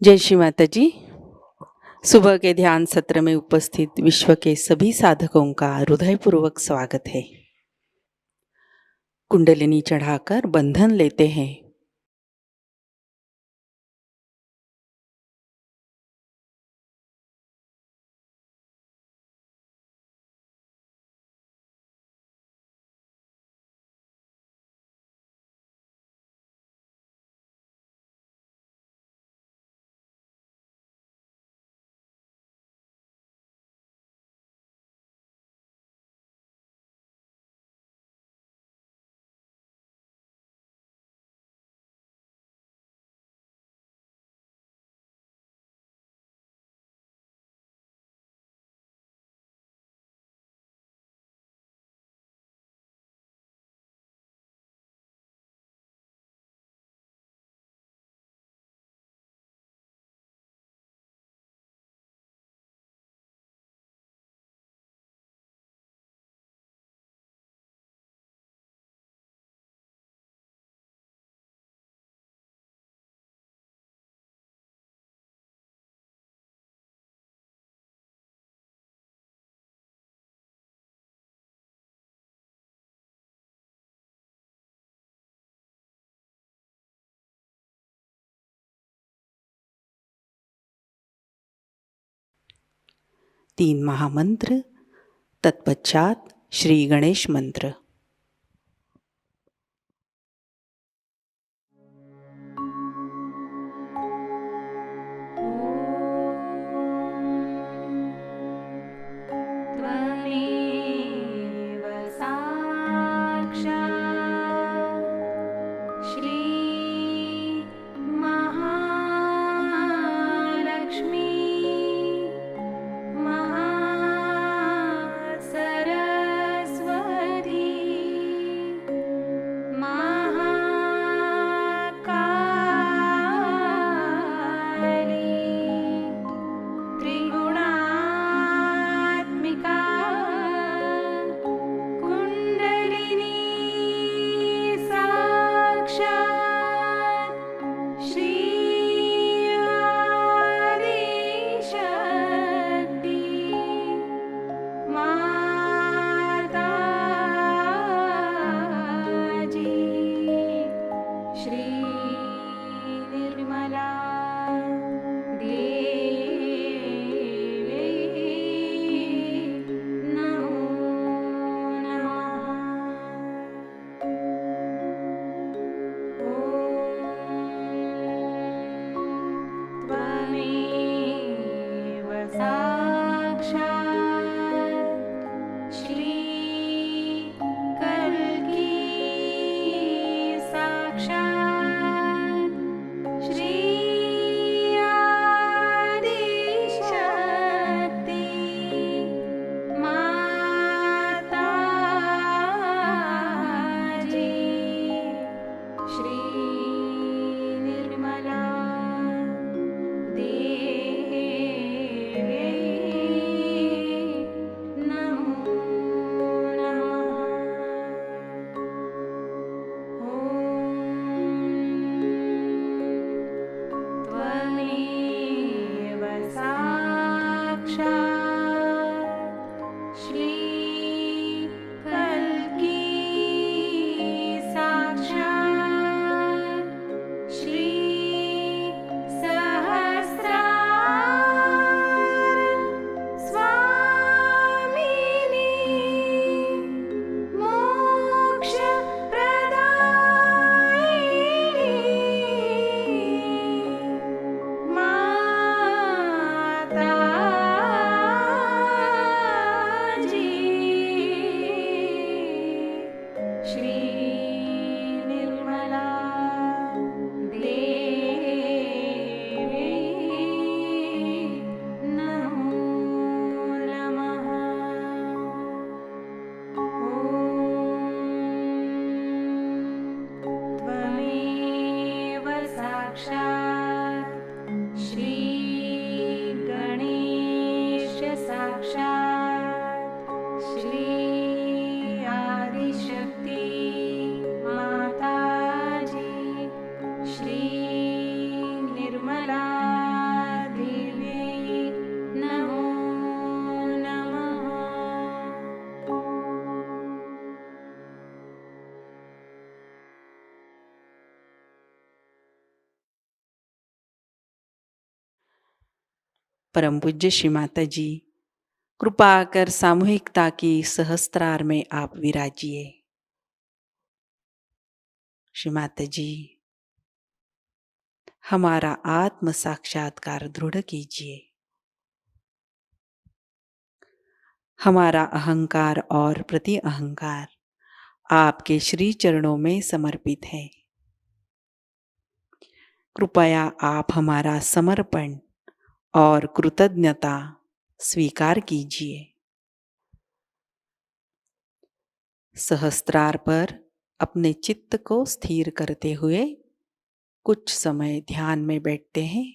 जय श्री माता जी। सुबह के ध्यान सत्र में उपस्थित विश्व के सभी साधकों का हृदयपूर्वक स्वागत है। कुंडलिनी चढ़ाकर बंधन लेते हैं। तीन महामंत्र, तत्पश्चात श्री गणेश मंत्र। त्वमेव साक्षात् श्री महालक्ष्मी महासरस्वती परम पूज्य श्री माता जी, कृपा कर सामूहिकता की सहस्त्रार में आप विराजिए। श्री माता जी, हमारा आत्म साक्षात्कार दृढ़ कीजिए। हमारा अहंकार और प्रति अहंकार आपके श्री चरणों में समर्पित है। कृपया आप हमारा समर्पण और कृतज्ञता स्वीकार कीजिए। सहस्त्रार पर अपने चित्त को स्थिर करते हुए कुछ समय ध्यान में बैठते हैं।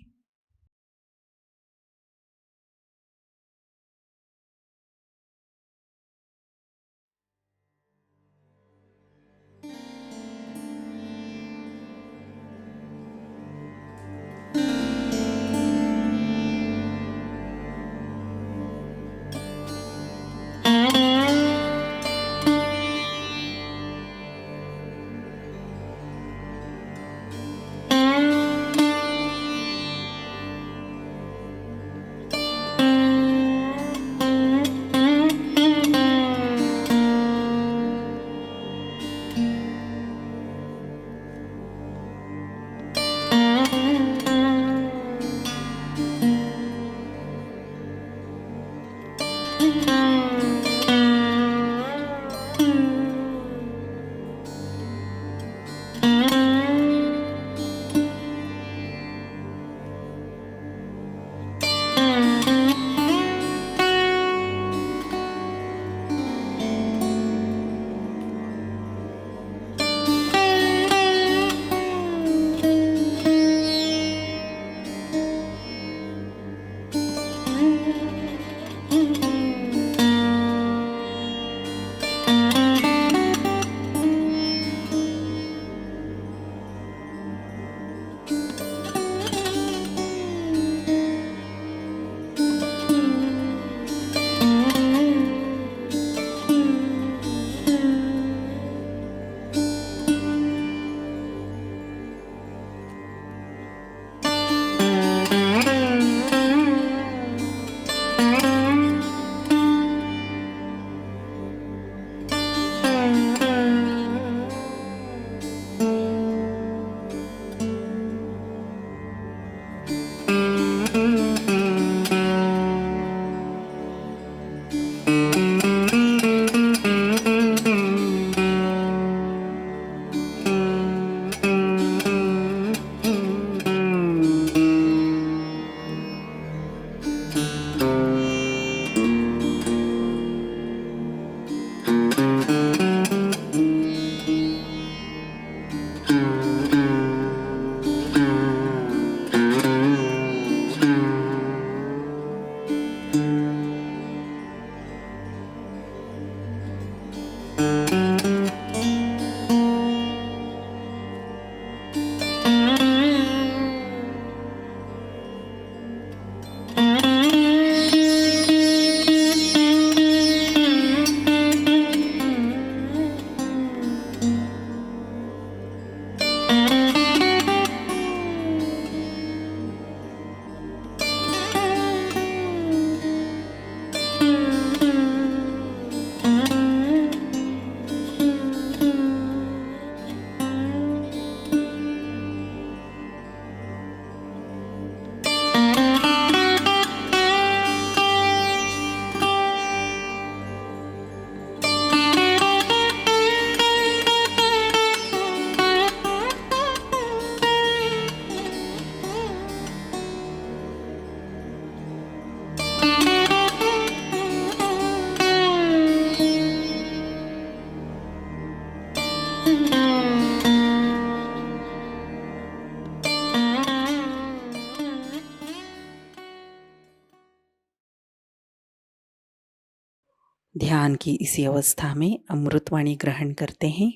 ध्यान की इसी अवस्था में अमृतवाणी ग्रहण करते हैं।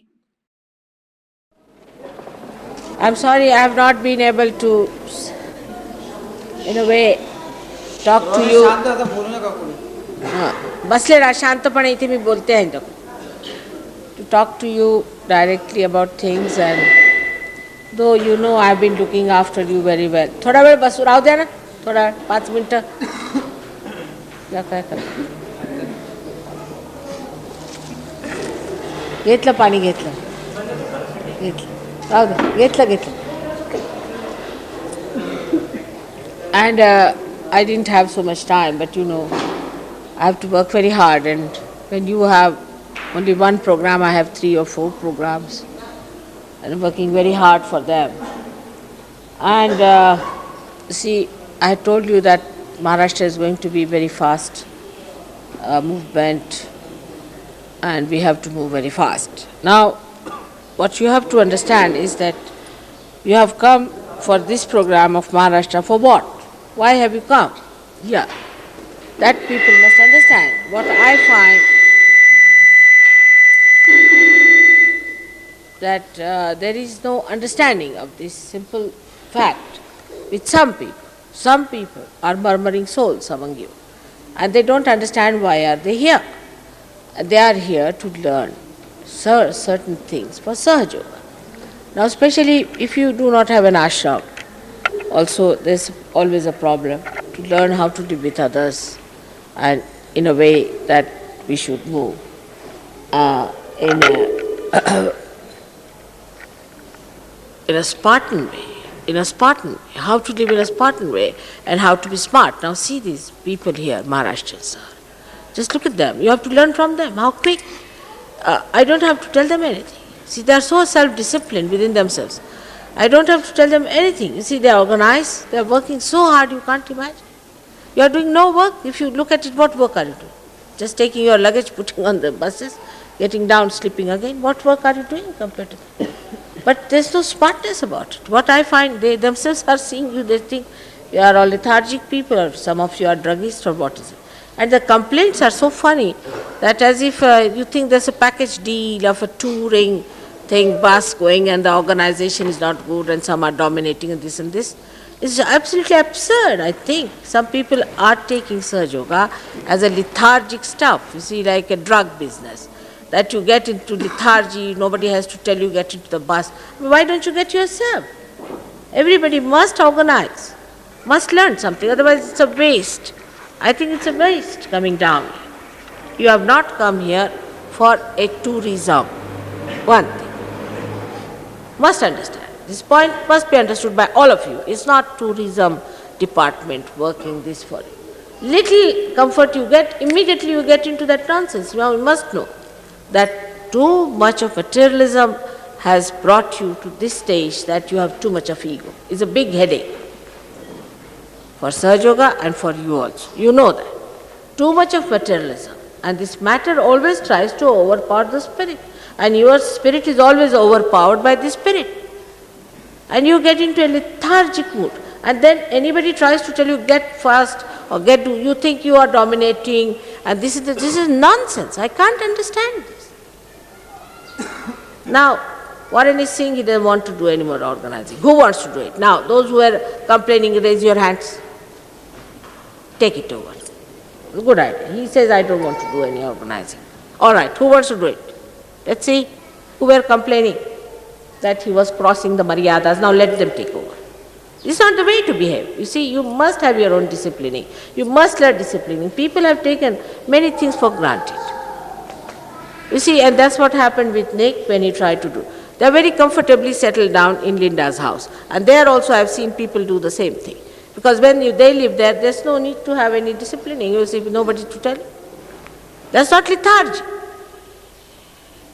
I'm sorry I have not been able to, in a way, talk to you. बसले रहा शांतपणे इथे मी बोलते आहे तो. To talk to you directly about things, and though you know I have been looking after you very well. थोडा वेळ बसू राहू द्या ना. थोडा 5 मिनटं या काय कर घेतलं पाणी घेतलं राहू दे घेतलं and I didn't have so much time, but I have to work very hard, and when you have only one program, I have 3 or 4 programs and I'm working very hard for them. And see, I told you that Maharashtra is going to be very fast movement, and we have to move very fast. Now, what you have to understand is that you have come for this program of Maharashtra for what? Why have you come? Yeah, that people must understand. What I find that there is no understanding of this simple fact with some people. Some people are murmuring souls among you, and they don't understand why are they here. They are here to learn certain things for Sahaja Yoga. Now, especially if you do not have an ashram, also there's always a problem to learn how to live with others and in a way that we should move in a Spartan way. In a Spartan way, how to live in a Spartan way and how to be smart. Now see these people here, Maharashtrians are. Just look at them. You have to learn from them. How quick. I don't have to tell them anything. See, they are so self-disciplined within themselves. I don't have to tell them anything. You see, they are organized. They are working so hard you can't imagine. You are doing no work. If you look at it, what work are you doing? Just taking your luggage, putting on the buses, getting down, sleeping again. What work are you doing compared to that? But there's no smartness about it. What I find, they themselves are seeing you, they think you are all lethargic people, or some of you are druggists, or what is it. And the complaints are so funny that as if you think there's a package deal of a touring thing, bus going, and the organization is not good and some are dominating and this and this. It's absolutely absurd, I think. Some people are taking Sahaja Yoga as a lethargic stuff, you see, like a drug business. That you get into lethargy, nobody has to tell you get into the bus. Why don't you get yourself? Everybody must organize, must learn something, otherwise it's a waste. I think it's a waste coming down. You have not come here for a tourism. One thing. Must understand. This point must be understood by all of you. It's not tourism department working this for you. Little comfort you get, immediately you get into that nonsense. Now you must know that too much of materialism has brought you to this stage that you have too much of ego. It's a big headache for Sahaja Yoga and for you also. You know that. Too much of materialism. And this matter always tries to overpower the spirit. And your spirit is always overpowered by the spirit. And you get into a lethargic mood. And then anybody tries to tell you get fast or you think you are dominating, and this is nonsense. I can't understand this. Now, Warren is saying he doesn't want to do any more organizing. Who wants to do it? Now, those who are complaining, raise your hands. Take it over. Good idea. He says, I don't want to do any organizing. All right, who wants to do it? Let's see who were complaining that he was crossing the maryadas. Now let them take over. This is not the way to behave. You see, you must have your own disciplining. You must learn disciplining. People have taken many things for granted. You see, and that's what happened with Nick when he tried to do. They are very comfortably settled down in Linda's house. And there also I have seen people do the same thing. Because when they live there, there's no need to have any disciplining. You see, nobody to tell you. That's not lethargy.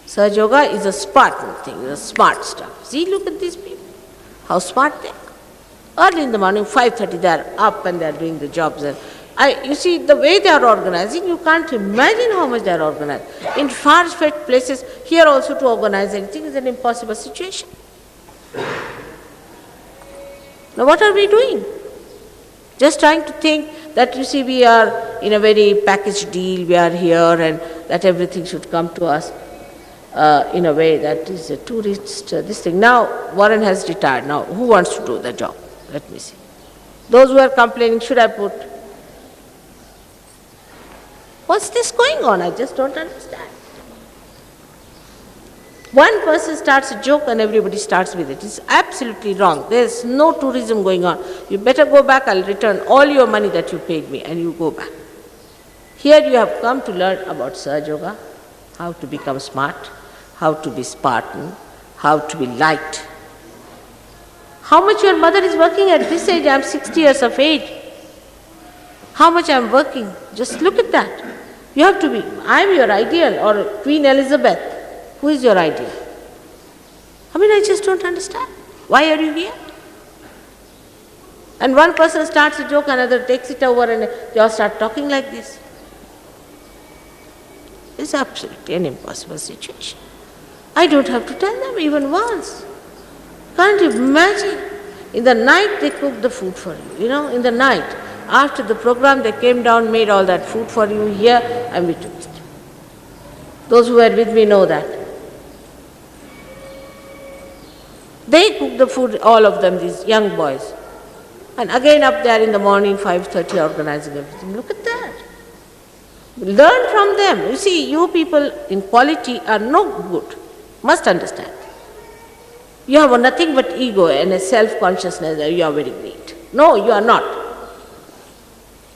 Sahaja Yoga is a Spartan thing, it's a smart stuff. See, look at these people, how smart they are. Early in the morning, 5:30, they are up and they are doing the jobs. You see, the way they are organizing, you can't imagine how much they are organized. In far-fetched places, here also to organize anything is an impossible situation. Now what are we doing? Just trying to think that, you see, we are in a very packaged deal, we are here and that everything should come to us in a way that is a tourist, this thing. Now, Warren has retired. Now, who wants to do the job? Let me see. Those who are complaining, should I put? What's this going on? I just don't understand. One person starts a joke and everybody starts with it. It's absolutely wrong. There's no tourism going on. You better go back, I'll return all your money that you paid me, and you go back. Here you have come to learn about Sahaja Yoga, how to become smart, how to be Spartan, how to be light. How much your mother is working at this age? I'm 60 years of age. How much I'm working? Just look at that. You have to be, I'm your ideal, or Queen Elizabeth. Who is your ideal? I mean, I just don't understand. Why are you here? And one person starts a joke, another takes it over, and they all start talking like this. It's absolutely an impossible situation. I don't have to tell them even once. Can't you imagine? In the night they cook the food for you, in the night. After the program they came down, made all that food for you here, and we took it. Those who were with me know that. They cook the food, all of them, these young boys. And again up there in the morning, 5:30, organizing everything. Look at that. Learn from them. You see, you people in quality are no good. Must understand. You have nothing but ego and a self-consciousness that you are very great. No, you are not.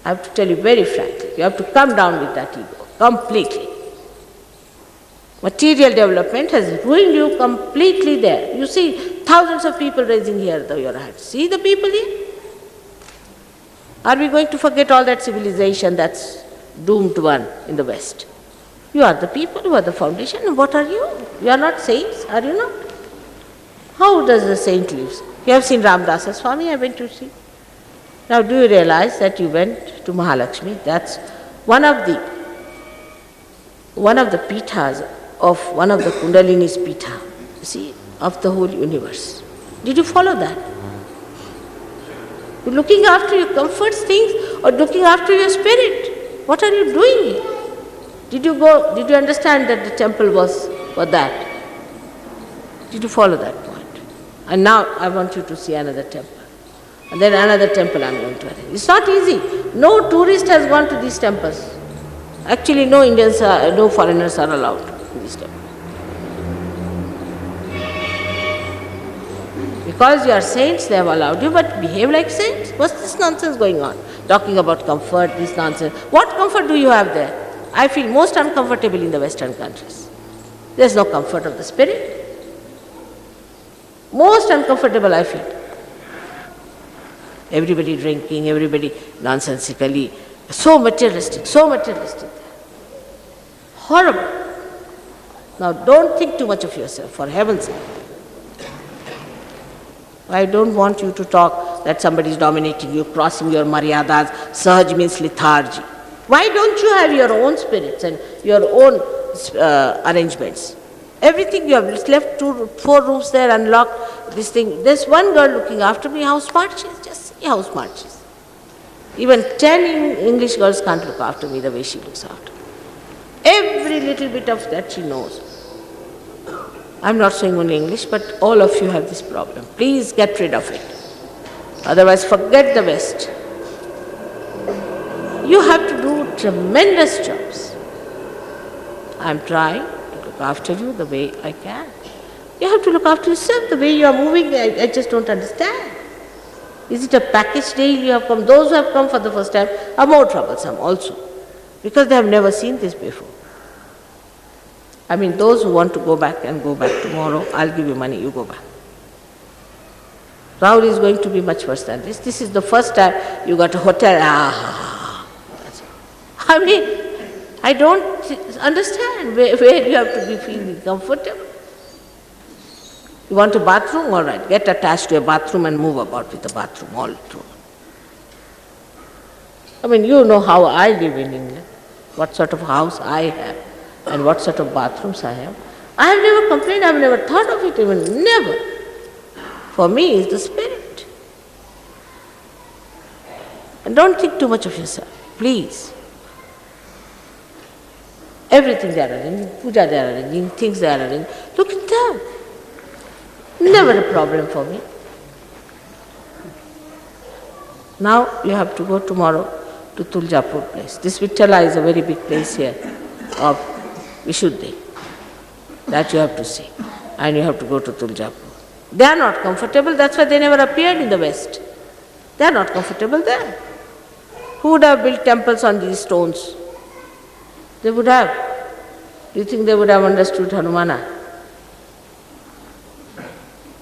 I have to tell you very frankly, you have to come down with that ego, completely. Material development has ruined you completely there. You see thousands of people raising here your hands. See the people here? Are we going to forget all that civilization that's doomed one in the West? You are the people, you are the foundation, and what are you? You are not saints, are you not? How does the saint live? You have seen Ramdasa Swami, I went to see. Now do you realize that you went to Mahalakshmi? That's one of the pithas of one of the Kundalini's pitha, you see, of the whole universe. Did you follow that? You're looking after your comforts things or looking after your spirit? What are you doing here? Did you understand that the temple was for that? Did you follow that point? And now I want you to see another temple. And then another temple I'm going to attend. It's not easy. No tourist has gone to these temples. Actually, no foreigners are allowed to these temples. Because you are saints, they have allowed you, but behave like saints. What's this nonsense going on? Talking about comfort, this nonsense. What comfort do you have there? I feel most uncomfortable in the Western countries. There's no comfort of the spirit. Most uncomfortable I feel. Everybody drinking, everybody nonsensically, so materialistic. Horrible. Now don't think too much of yourself, for heaven's sake. I don't want you to talk that somebody is dominating you, crossing your maryadas. Sahaj means lethargy. Why don't you have your own spirits and your own arrangements? Everything you have left 4 rooms there unlocked, this thing. There's one girl looking after me, how smart she is. Just see how smart she is. Even 10 English girls can't look after me the way she looks after me. Every little bit of that she knows. I'm not saying only English, but all of you have this problem. Please get rid of it. Otherwise, forget the West. You have to do tremendous jobs. I'm trying to look after you the way I can. You have to look after yourself the way you are moving. I just don't understand. Is it a package deal you have come? Those who have come for the first time are more troublesome also, because they have never seen this before. I mean, those who want to go back and go back tomorrow, I'll give you money, you go back. Rahul is going to be much worse than this. This is the first time you got a hotel. I mean, I don't understand where you have to be feeling comfortable. You want a bathroom? All right, get attached to a bathroom and move about with the bathroom all through. I mean, you know how I live in England, what sort of house I have, and what sort of bathrooms I have. I have never complained, I have never thought of it even, never. For me, it's the spirit. And don't think too much of yourself, please. Everything they are arranging, puja they are arranging, things they are arranging, look at them. Never a problem for me. Now you have to go tomorrow to Tuljapur place. This Vitala is a very big place here of Vishuddhi. That you have to see. And you have to go to Tuljapur. They are not comfortable, that's why they never appeared in the West. They are not comfortable there. Who would have built temples on these stones? They would have. Do you think they would have understood Hanumana?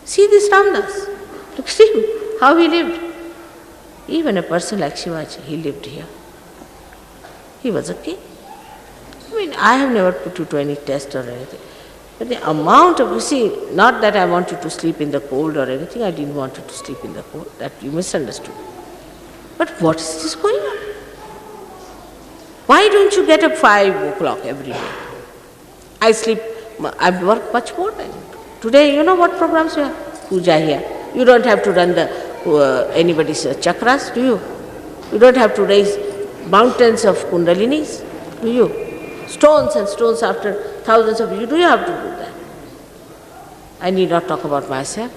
See this Ramdas. Look at him, how he lived. Even a person like Shivaji, he lived here. He was a king. I mean, I have never put you to any test or anything. But the amount of, you see, not that I want you to sleep in the cold or anything, I didn't want you to sleep in the cold, that you misunderstood. But what is this going on? Why don't you get up 5 o'clock every day? I sleep, I work much more than you do. Today, you know what programs you have? Puja here. You don't have to run anybody's chakras, do you? You don't have to raise mountains of kundalinis, do you? Stones and stones after thousands of years, do you have to do that? I need not talk about myself.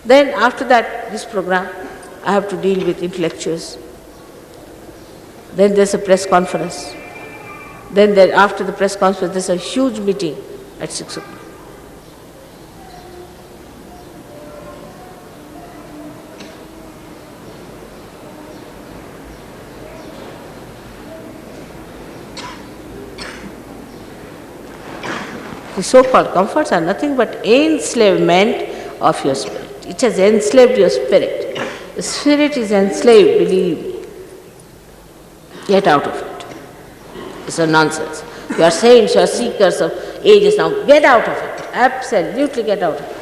Then after that, this program, I have to deal with intellectuals. Then there's a press conference. Then after the press conference, there's a huge meeting at 6 o'clock. The so-called comforts are nothing but enslavement of your spirit. It has enslaved your spirit. The spirit is enslaved, believe me. Get out of it. It's a nonsense. You are saints, you are seekers of ages now. Get out of it. Absolutely get out of it.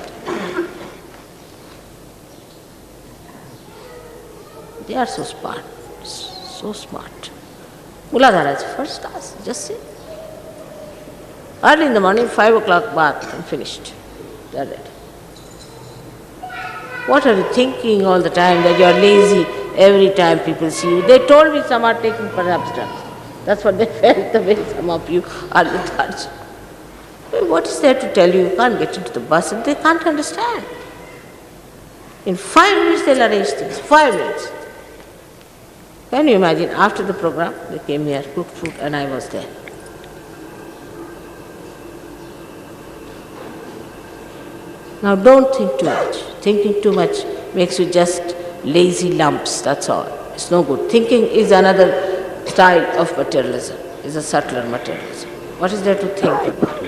They are so smart. So smart. Muladhara is first class. Just see. Early in the morning, 5 o'clock bath and finished. They are ready. What are you thinking all the time that you are lazy every time people see you? They told me some are taking perhaps drugs. That's what they felt, the way some of you are lethargic. What is there to tell you? You can't get into the bus and they can't understand. In 5 minutes they'll arrange things. 5 minutes. Can you imagine? After the program, they came here, cooked food, and I was there. Now don't think too much. Thinking too much makes you just lazy lumps, that's all. It's no good. Thinking is another style of materialism, is a subtler materialism. What is there to think about?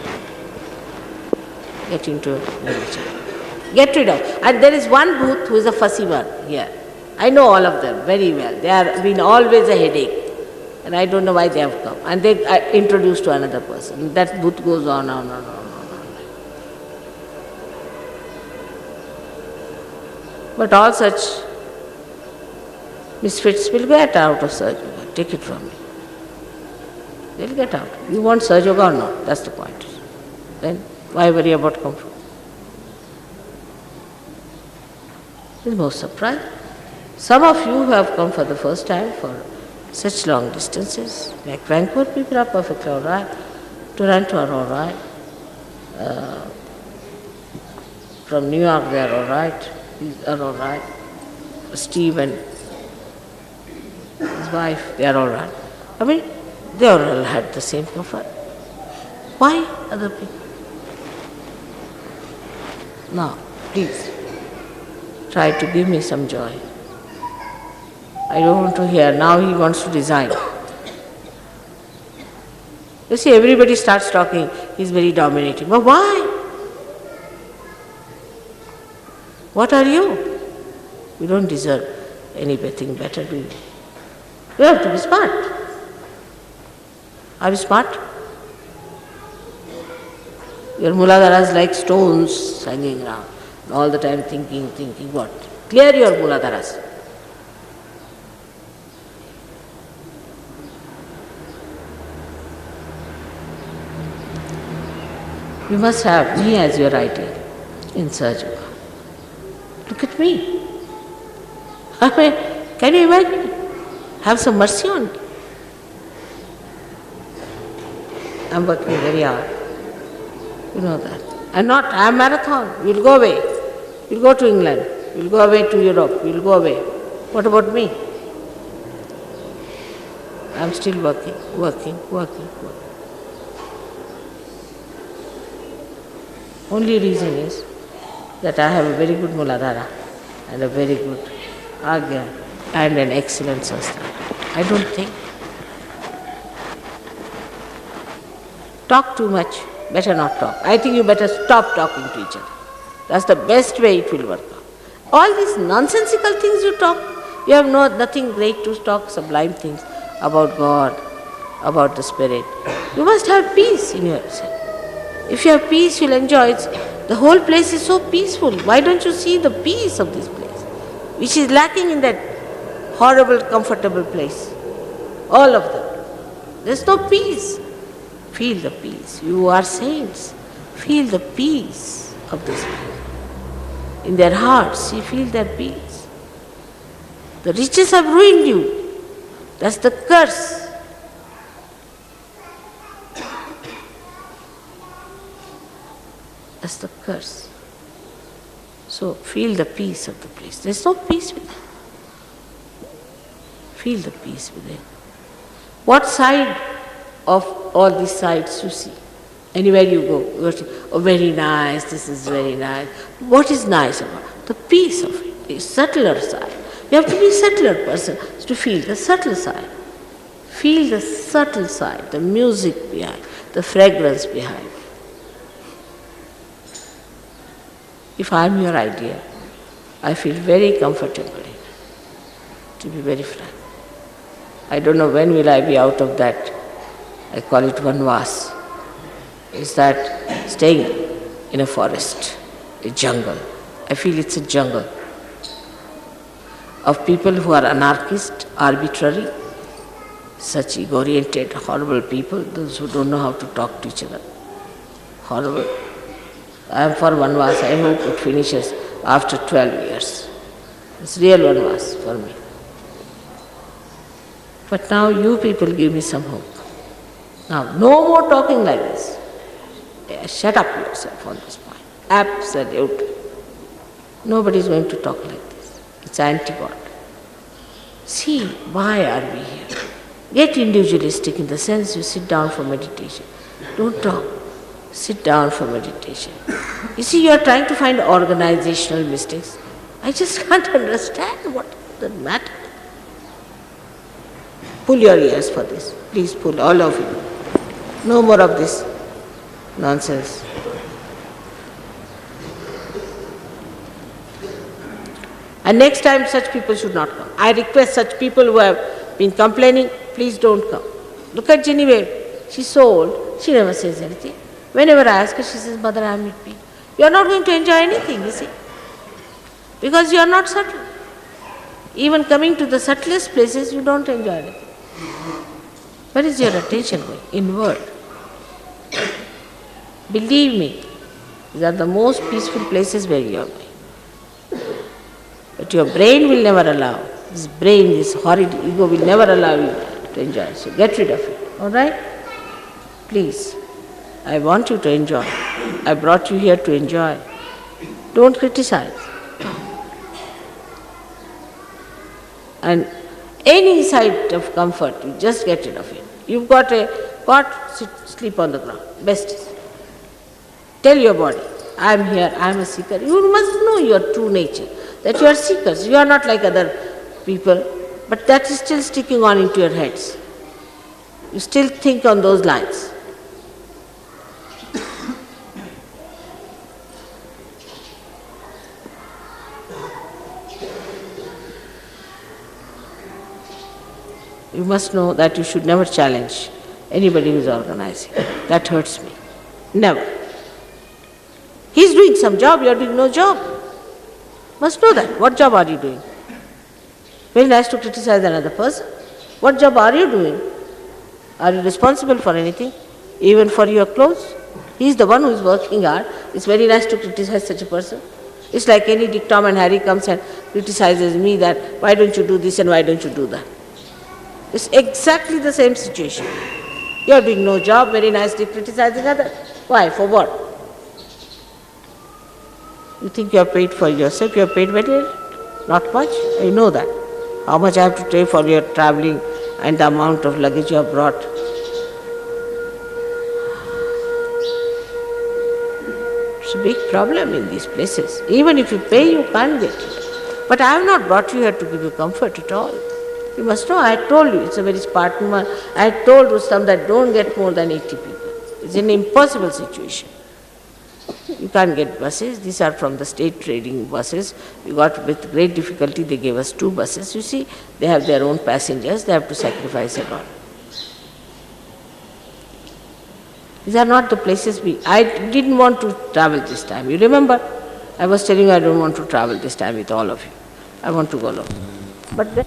Get into religion. Get rid of. And there is one booth who is a fussy one here. I know all of them very well. They have been always a headache. And I don't know why they have come. And they are introduced to another person. That booth goes on. But all such misfits will get out of Sahaja Yoga. Take it from me. They'll get out. You want Sahaja Yoga or not? That's the point. Then why worry about comfort? It's most surprising. Some of you who have come for the first time for such long distances, like Vancouver people are perfectly all right, Toronto are all right, from New York they are all right, these are all right, Steve and his wife, they are all right. I mean, they all had the same comfort. Why other people? Now, please, try to give me some joy. I don't want to hear, now he wants to resign. You see, everybody starts talking, he's very dominating. But why? What are you? You don't deserve anything better, do you? You have to be smart. Are you smart? Your muladharas like stones hanging around, all the time thinking what? Clear your muladharas. You must have me as your ideal in Sahaja Yoga. Look at me. I mean, can you imagine? Have some mercy on me. I'm working very hard. You know that. I'm a marathon. You'll go away. You'll go to England. You'll go away to Europe. You'll go away. What about me? I'm still working. Only reason is that I have a very good Muladhara and a very good Agya and an excellent Sastra. I don't think. Talk too much, better not talk. I think you better stop talking to each other. That's the best way it will work out. All these nonsensical things you talk, you have nothing great to talk, sublime things about God, about the Spirit. You must have peace in yourself. If you have peace, you'll enjoy it. The whole place is so peaceful. Why don't you see the peace of this place, which is lacking in that horrible, comfortable place? All of them. There's no peace. Feel the peace. You are saints. Feel the peace of this place. In their hearts, you feel their peace. The riches have ruined you. That's the curse. That's the curse. So feel the peace of the place. There's no peace within. Feel the peace within. What side of all these sides you see? Anywhere you go, you say, oh, very nice, this is very nice. What is nice about it? The peace of it, the subtler side. You have to be a subtler person to feel the subtle side. Feel the subtle side, the music behind, the fragrance behind. If I am your idea, I feel very comfortable in it, to be very frank. I don't know when will I be out of that, I call it vanvas. Is that staying in a forest, a jungle. I feel it's a jungle of people who are anarchist, arbitrary, such ego-oriented, horrible people, those who don't know how to talk to each other. Horrible. I am for vanvas. I hope it finishes after 12 years. It's real vanvas for me. But now you people give me some hope. Now, no more talking like this. Shut up yourself on this point. Absolute. Nobody is going to talk like this. It's anti-God. See, why are we here? Get individualistic in the sense you sit down for meditation. Don't talk. Sit down for meditation. You see, you are trying to find organizational mistakes. I just can't understand what the matter. Pull your ears for this. Please pull, all of you. No more of this nonsense. And next time such people should not come. I request such people who have been complaining, please don't come. Look at Genevieve. She's so old, she never says anything. Whenever I ask her, she says, Mother, I am with me. You are not going to enjoy anything, you see. Because you are not subtle. Even coming to the subtlest places, you don't enjoy anything. Where is your attention going? Inward. Believe me, these are the most peaceful places where you are going. But your brain will never allow. This brain, this horrid ego will never allow you to enjoy. So get rid of it. All right? Please. I want you to enjoy. I brought you here to enjoy. Don't criticize. And any side of comfort, you just get rid of it. You've got a cot, sleep on the ground. Best is. Tell your body, I am here, I am a seeker. You must know your true nature, that you are seekers. You are not like other people, but that is still sticking on into your heads. You still think on those lines. You must know that you should never challenge anybody who is organizing. That hurts me. Never. He is doing some job, you are doing no job. Must know that. What job are you doing? Very nice to criticize another person. What job are you doing? Are you responsible for anything? Even for your clothes? He is the one who is working hard. It's very nice to criticize such a person. It's like any Dick, Tom and Harry comes and criticizes me that why don't you do this and why don't you do that? It's exactly the same situation. You are doing no job, very nicely criticizing others. Why? For what? You think you are paid for yourself, you are paid very little? Not much? I know that. How much I have to pay for your travelling and the amount of luggage you have brought. big problem in these places. Even if you pay, you can't get it. But I have not brought you here to give you comfort at all. You must know, I had told you, it's a very Spartan one. I had told Rustam that don't get more than 80 people. It's an impossible situation. You can't get buses. These are from the state trading buses. We got with great difficulty, they gave us 2 buses. You see, they have their own passengers, they have to sacrifice a lot. These are not the places I didn't want to travel this time. You remember? I was telling you I don't want to travel this time with all of you. I want to go alone. But then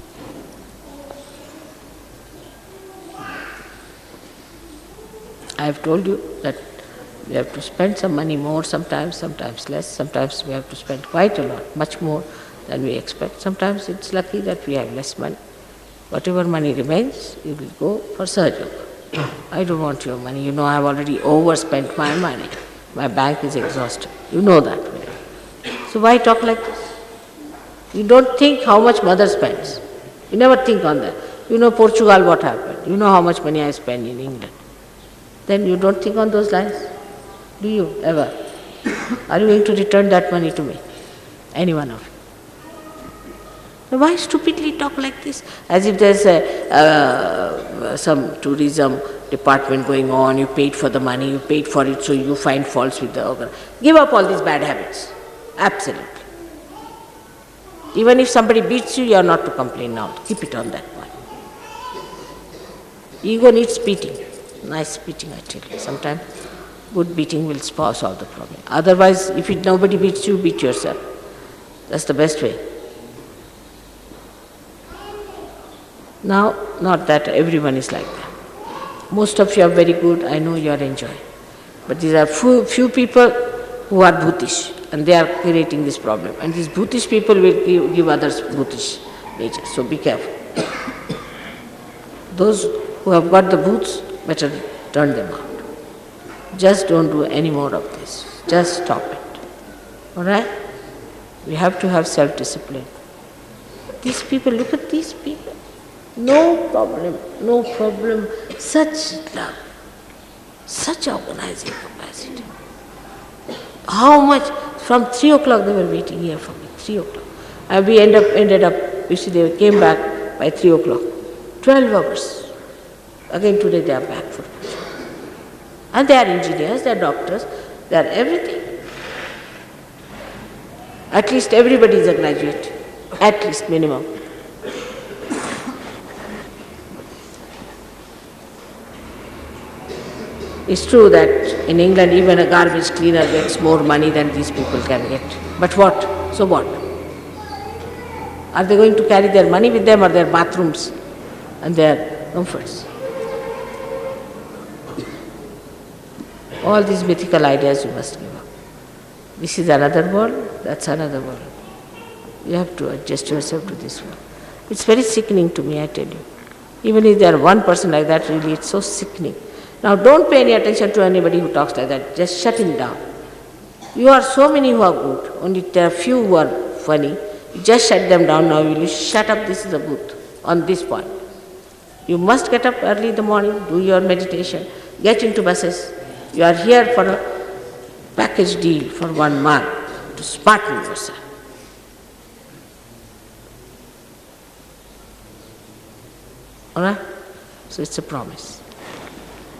I have told you that we have to spend some money more sometimes less. Sometimes we have to spend quite a lot, much more than we expect. Sometimes it's lucky that we have less money. Whatever money remains, you will go for surgery. I don't want your money. You know I have already overspent my money. My bank is exhausted. You know that. So why talk like this? You don't think how much mother spends. You never think on that. You know Portugal what happened. You know how much money I spend in England. Then you don't think on those lines. Do you ever? Are you going to return that money to me? Any one of you? So why stupidly talk like this? As if there's some tourism department going on, you paid for the money, you paid for it, so you find faults with the organ. Give up all these bad habits. Absolutely. Even if somebody beats you, you are not to complain now. Keep it on that point. Ego needs beating. Nice beating, I tell you. Sometimes good beating will solve the problem. Otherwise, if nobody beats you, beat yourself. That's the best way. Now, not that everyone is like that. Most of you are very good, I know you are enjoying. But these are few people who are bhutish, and they are creating this problem. And these bhutish people will give others bhutish nature, so be careful. Those who have got the bhoots, better turn them out. Just don't do any more of this. Just stop it. All right? We have to have self-discipline. These people, look at these people. No problem, no problem. Such love, such organizing capacity. How much? From 3 o'clock they were waiting here for me, 3 o'clock. And we ended up, you see, they came back by 3 o'clock. 12 hours. Again today they are back for it. And they are engineers, they are doctors, they are everything. At least everybody is a graduate. At least minimum. It's true that in England even a garbage cleaner gets more money than these people can get. But what? So what? Are they going to carry their money with them or their bathrooms and their comforts? All these mythical ideas you must give up. This is another world, that's another world. You have to adjust yourself to this world. It's very sickening to me, I tell you. Even if there are one person like that, really it's so sickening. Now don't pay any attention to anybody who talks like that, just shut him down. You are so many who are good, only there are few who are funny. You just shut them down now, you will shut up, this is a booth, on this point. You must get up early in the morning, do your meditation, get into buses. You are here for a package deal for 1 month to smarten yourself. All right? So it's a promise.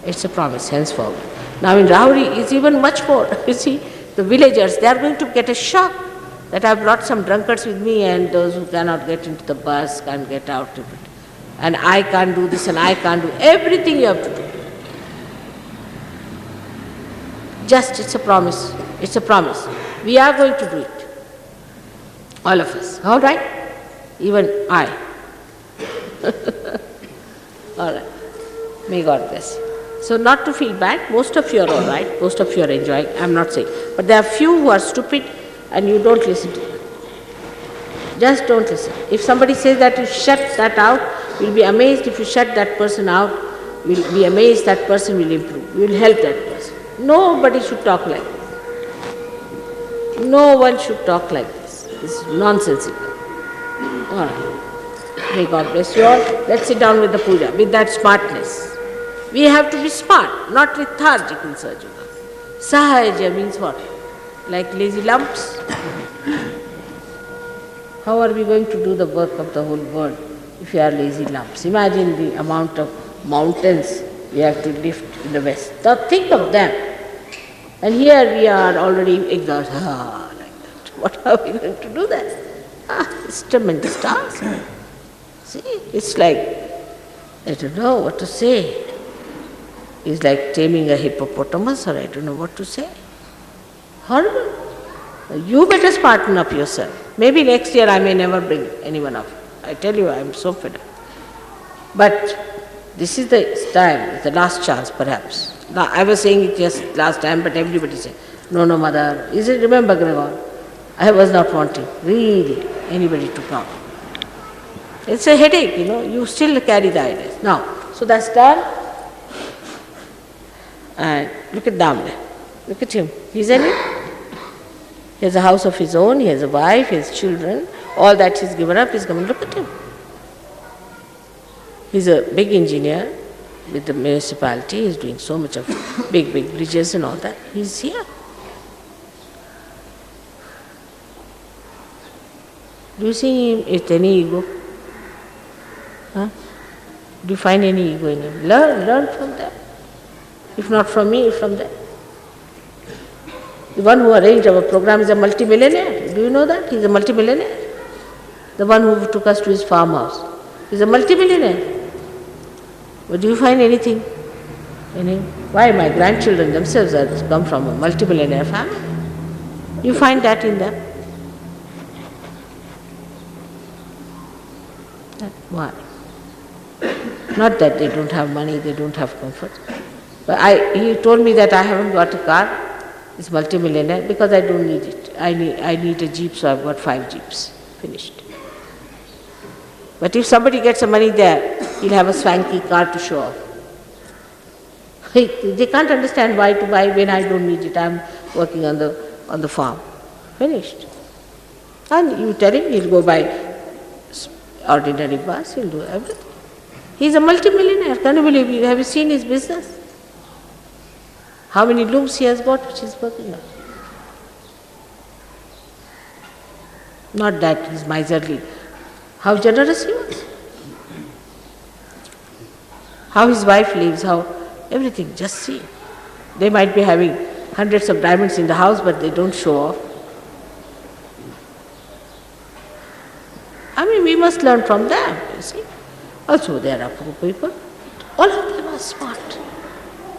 It's a promise henceforward. Now in Rahuri it's even much more. You see, the villagers, they are going to get a shock that I have brought some drunkards with me and those who cannot get into the bus can't get out of it. And I can't do this and I can't do everything you have to do. Just, it's a promise. It's a promise. We are going to do it. All of us. All right? Even I. All right. May God bless you. So not to feel bad, most of you are all right, most of you are enjoying, I am not saying. But there are few who are stupid and you don't listen to them. Just don't listen. If somebody says that you shut that out, you'll be amazed if you shut that person out, you'll be amazed that person will improve. You will help that person. Nobody should talk like this. No one should talk like this. This is nonsensical. All right. May God bless you all. Let's sit down with the puja, with that smartness. We have to be smart, not lethargic in Sahaja. Sahaja means what? like lazy lumps. How are we going to do the work of the whole world if we are lazy lumps? Imagine the amount of mountains we have to lift in the West. Now think of them. And here we are already exhausted. Like that. What are we going to do that? It's tremendous task. See, it's like, I don't know what to say. It's like taming a hippopotamus, or I don't know what to say. Horrible. You better smarten up yourself. Maybe next year I may never bring anyone up. I tell you, I am so fed up. But this is the time, the last chance perhaps. Now, I was saying it just last time, but everybody said, no, mother. Is it, remember, Gregor? I was not wanting, really, anybody to come. It's a headache, you still carry the ideas. Now, so that's done. And look at Damle. Look at him. He's in it. He has a house of his own, he has a wife, he has children. All that he's given up, he's coming. Look at him. He's a big engineer with the municipality. He's doing so much of big bridges and all that. He's here. Do you see him with any ego? Huh? Do you find any ego in him? Learn from them. If not from me, from them. The one who arranged our program is a multimillionaire. Do you know that? He's a multimillionaire. The one who took us to his farmhouse. He's a multimillionaire. But do you find anything in him? Why? My grandchildren themselves have come from a multimillionaire family. You find that in them. Why? Not that they don't have money, they don't have comfort. But he told me that I haven't got a car. It's multimillionaire because I don't need it. I need a jeep, so I've got 5 jeeps. Finished. But if somebody gets some money there, he'll have a swanky car to show off. They can't understand why to buy when I don't need it. I'm working on the farm. Finished. And you tell him he'll go buy ordinary bus, he'll do everything. He's a multimillionaire. Can you believe it? Have you seen his business? How many looms he has got which he's working on? Not that he's miserly. How generous he was. How his wife lives, how everything, just see. They might be having hundreds of diamonds in the house, but they don't show off. I mean, we must learn from them, you see. Also, there are poor people. All of them are smart,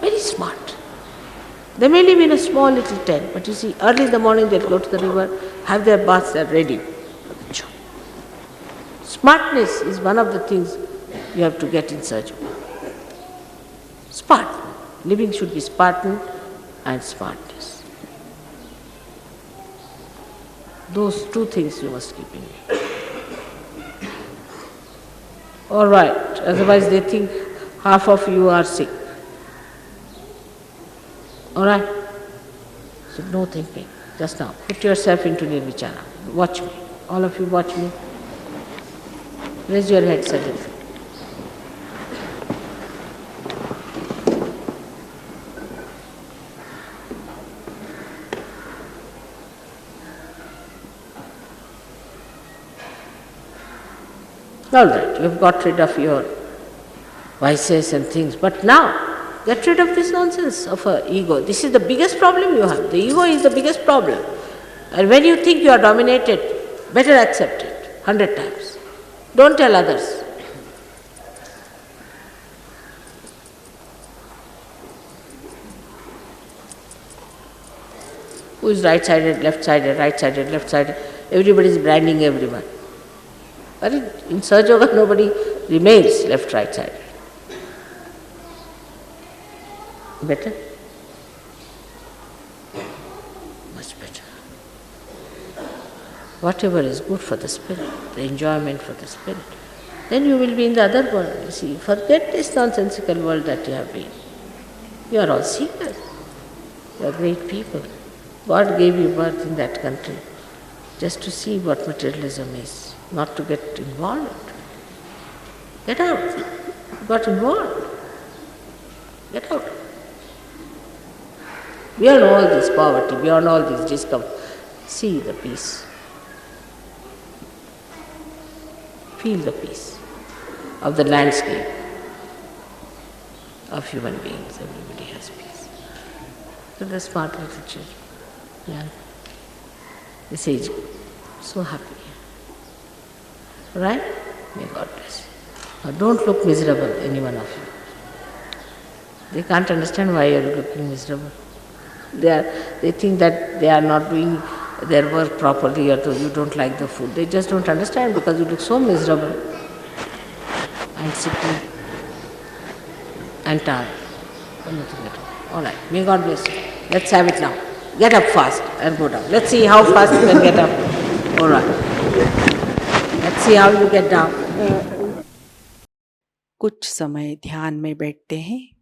very smart. They may live in a small little tent, but you see, early in the morning they'll go to the river, have their baths, they're ready for the job. Smartness is one of the things you have to get in search of. Smart. Living should be Spartan and smartness. Those 2 things you must keep in mind. All right, otherwise they think half of you are sick. All right? So no thinking. Just now, put yourself into nirvichara. Watch me. All of you watch me. Raise your head suddenly. All right, you've got rid of your vices and things, but now get rid of this nonsense of ego. This is the biggest problem you have. The ego is the biggest problem. And when you think you are dominated, better accept it 100 times. Don't tell others. Who is right-sided, left-sided, right-sided, left-sided? Everybody is branding everyone. But in Sahaja Yoga, nobody remains left, right-sided. Better? Much better. Whatever is good for the spirit, the enjoyment for the spirit, then you will be in the other world. You see, forget this nonsensical world that you have been. You are all seekers. You are great people. God gave you birth in that country just to see what materialism is, not to get involved. Get out. You got involved. Get out. beyond all this poverty, beyond all this discomfort. See the peace. Feel the peace of the landscape of human beings. Everybody has peace. So the smart little children, yeah, this age group, so happy. Right? May God bless you. Now don't look miserable, any one of you. They can't understand why you are looking miserable. They think that they are not doing their work properly, or you don't like the food. They just don't understand because you look so miserable and sickly and tired. Or nothing at all. All right. May God bless you. Let's have it now. Get up fast and go down. Let's see how fast you can get up. All right. Let's see how you get down. कुछ समय ध्यान में बैठते हैं।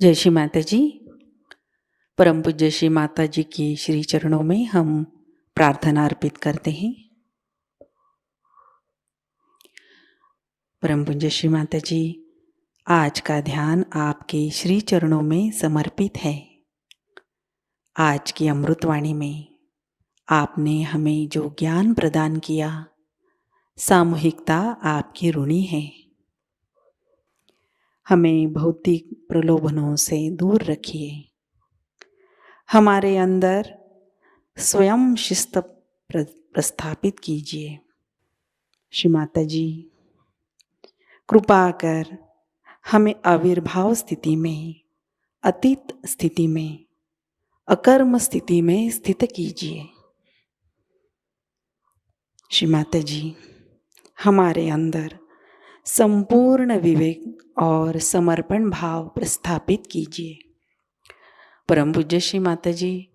जय श्री माता जी। परम पूज्य श्री माता जी की श्री चरणों में हम प्रार्थना अर्पित करते हैं। परम पूज्य श्री माता जी, आज का ध्यान आपके श्री चरणों में समर्पित है। आज की अमृतवाणी में आपने हमें जो ज्ञान प्रदान किया, सामूहिकता आपकी ऋणी है। हमें भौतिक प्रलोभनों से दूर रखिए। हमारे अंदर स्वयं शिस्त प्रस्थापित कीजिए। श्री माता जी, कृपा कर हमें आविर्भाव स्थिति में, अतीत स्थिति में, अकर्म स्थिति में स्थित कीजिए। श्री माता जी, हमारे अंदर संपूर्ण विवेक और समर्पण भाव प्रस्थापित कीजिए। परम पूज्य श्री माता जी,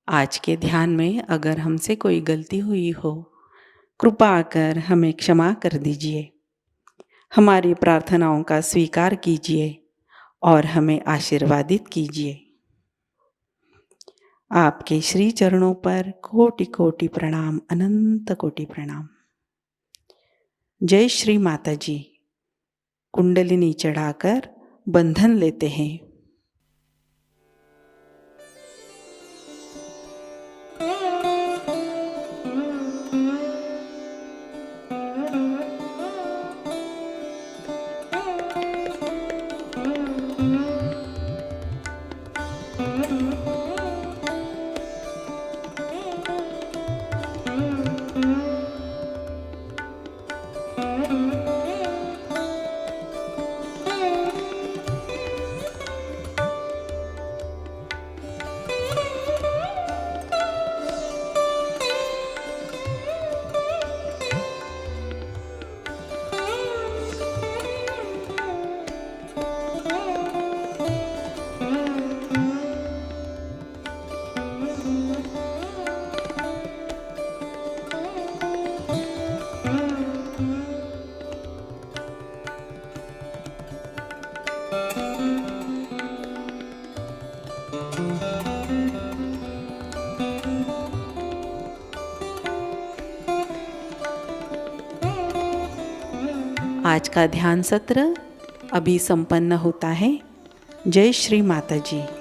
आज के ध्यान में अगर हमसे कोई गलती हुई हो, कृपा कर हमें क्षमा कर दीजिए। हमारी प्रार्थनाओं का स्वीकार कीजिए और हमें आशीर्वादित कीजिए। आपके श्री चरणों पर कोटि कोटि प्रणाम, अनंत कोटि प्रणाम। जय श्री माता जी। कुंडलिनी चढ़ाकर बंधन लेते हैं। आज का ध्यान सत्र अभी संपन्न होता है। जय श्री माता जी।